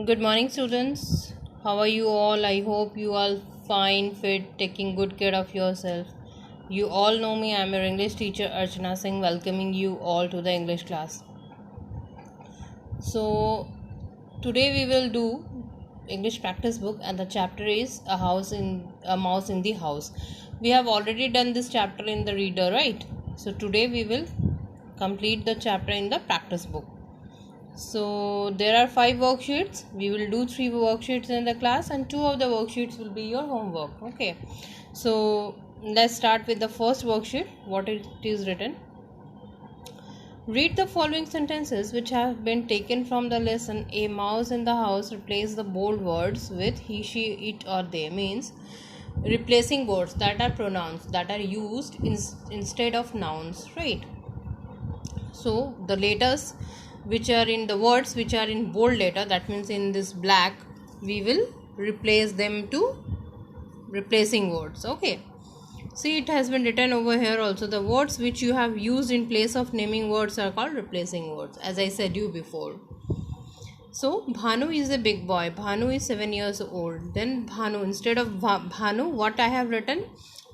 Good morning, students. How are you all? I hope you all fine, fit, taking good care of yourself. You all know me. I am your English teacher Archana Singh, welcoming you all to the English class. So today we will do English practice book, and the chapter is a mouse in the house. We have already done this chapter in the reader, right? So today we will complete the chapter in the practice book. So there are 5 worksheets. We will do 3 worksheets in the class, and 2 of the worksheets will be your homework. Okay, so let's start with the first worksheet. What it is written: read the following sentences which have been taken from the lesson A mouse in the house. Replace the bold words with he, she, it or they. Means replacing words that are pronouns that are used instead of nouns, right? So the letters which are in the words which are in bold letter, that means in this black, we will replace them to replacing words. Okay, see, it has been written over here also. The words which you have used in place of naming words are called replacing words, as I said you before. So Bhanu is a big boy. Bhanu is 7 years old. Then Bhanu, instead of Bhanu, what I have written?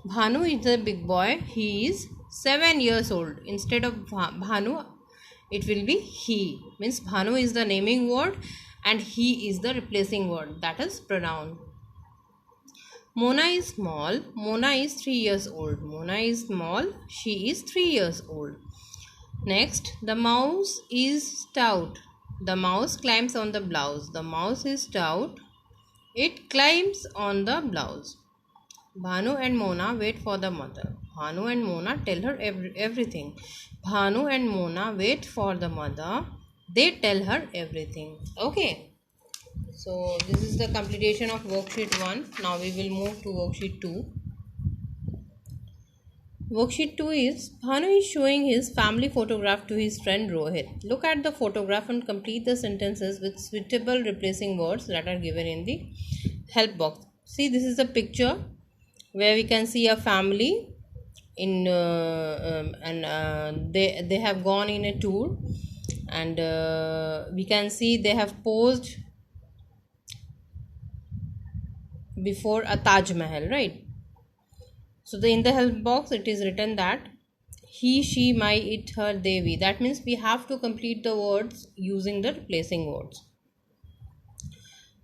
Bhanu is a big boy. He is 7 years old. Instead of Bhanu, it will be he. Means Bhanu is the naming word and he is the replacing word, that is pronoun. Mona is small. Mona is 3 years old. Mona is small. She is 3 years old. Next, the mouse is stout. The mouse climbs on the blouse. The mouse is stout. It climbs on the blouse. Bhanu and Mona wait for the mother. Bhanu and Mona tell her everything. Bhanu and Mona wait for the mother. They tell her everything. Okay. So this is the completion of worksheet 1. Now we will move to worksheet 2. Worksheet 2 is Bhanu is showing his family photograph to his friend Rohit. Look at the photograph and complete the sentences with suitable replacing words that are given in the help box. See, this is a picture where we can see a family in they have gone in a tour, and we can see they have posed before a Taj Mahal, right? So in the help box it is written that he, she, my, it, her, they, we. That means we have to complete the words using the replacing words.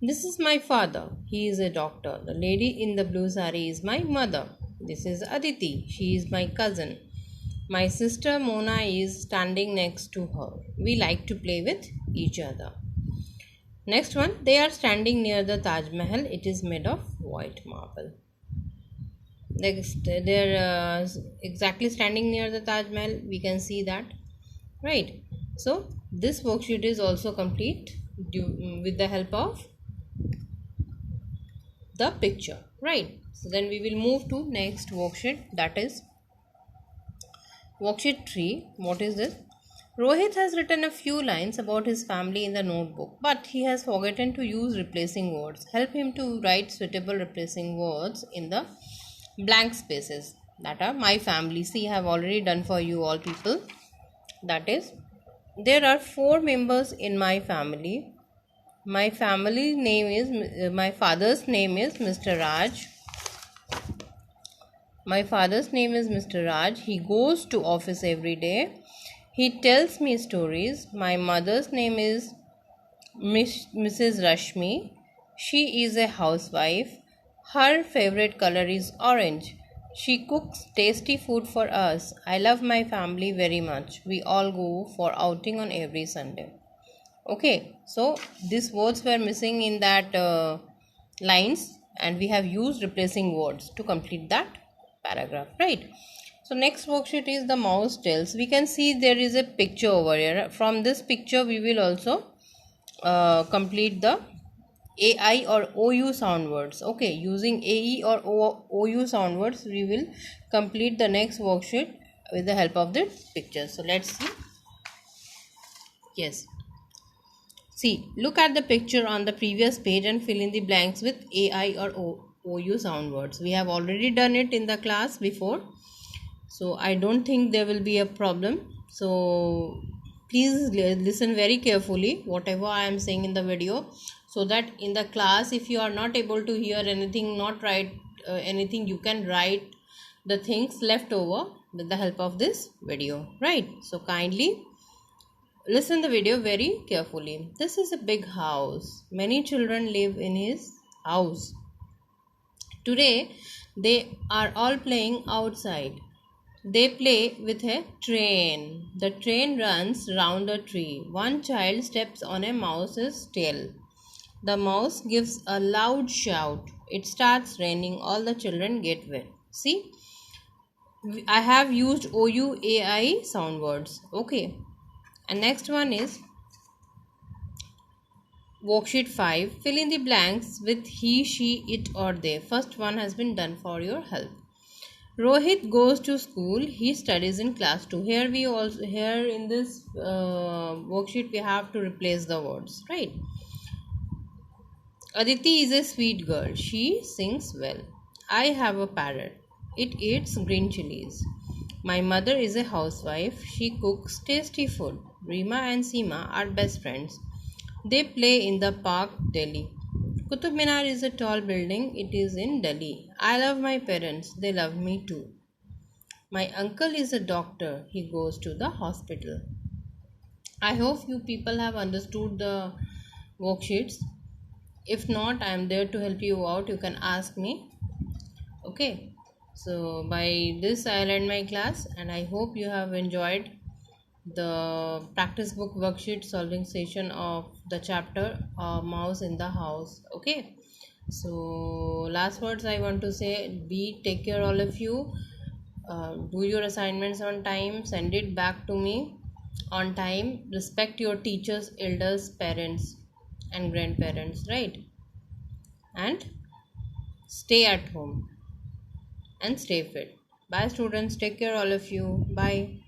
This is my father. He is a doctor. The lady in the blue sari is my mother. This is Aditi. She is my cousin. My sister Mona is standing next to her. We like to play with each other. Next one, they are standing near the Taj Mahal. It is made of white marble. They're exactly standing near the Taj Mahal. We can see that, right? So this worksheet is also complete with the help of the picture, right? So then we will move to next worksheet, that is worksheet 3. What is this? Rohit has written a few lines about his family in the notebook, but he has forgotten to use replacing words. Help him to write suitable replacing words in the blank spaces that are my family. See, I have already done for you all people. That is, there are 4 members in my family. My family name is, my father's name is Mr. Raj. My father's name is Mr. Raj. He goes to office every day. He tells me stories. My mother's name is Mrs. Rashmi. She is a housewife. Her favorite color is orange. She cooks tasty food for us. I love my family very much. We all go for outing on every Sunday. Okay, so these words were missing in that lines, and we have used replacing words to complete that paragraph, right? So next worksheet is the mouse tells. We can see there is a picture over here. From this picture we will also complete the AI or OU sound words. Okay, using AE or OU sound words we will complete the next worksheet with the help of the picture. So let's see. Yes, see, look at the picture on the previous page and fill in the blanks with AI or OU sound words. We have already done it in the class before, so I don't think there will be a problem. So please listen very carefully whatever I am saying in the video, so that in the class, if you are not able to hear anything, not write anything, you can write the things left over with the help of this video, right? So kindly listen the video very carefully. This is a big house. Many children live in his house. Today they are all playing outside. They play with a train. The train runs round a tree. One child steps on a mouse's tail. The mouse gives a loud shout. It starts raining. All the children get wet. See, I have used OUAI sound words. Okay. And next one is worksheet 5. Fill in the blanks with he, she, it or they. First one has been done for your help. Rohit goes to school. He studies in class 2. Here in this worksheet we have to replace the words, right? Aditi is a sweet girl. She sings well. I have a parrot. It eats green chilies. My mother is a housewife. She cooks tasty food. Rima and Seema are best friends. They play in the park, Delhi. Qutub Minar is a tall building. It is in Delhi. I love my parents. They love me too. My uncle is a doctor. He goes to the hospital. I hope you people have understood the worksheets. If not, I am there to help you out. You can ask me. Okay. So by this I'll end my class, and I hope you have enjoyed the practice book worksheet solving session of the chapter Mouse in the House. Okay. So last words I want to say, be take care all of you. Do your assignments on time, send it back to me on time, respect your teachers, elders, parents and grandparents, right? And stay at home and stay fit. Bye students, take care all of you. Bye.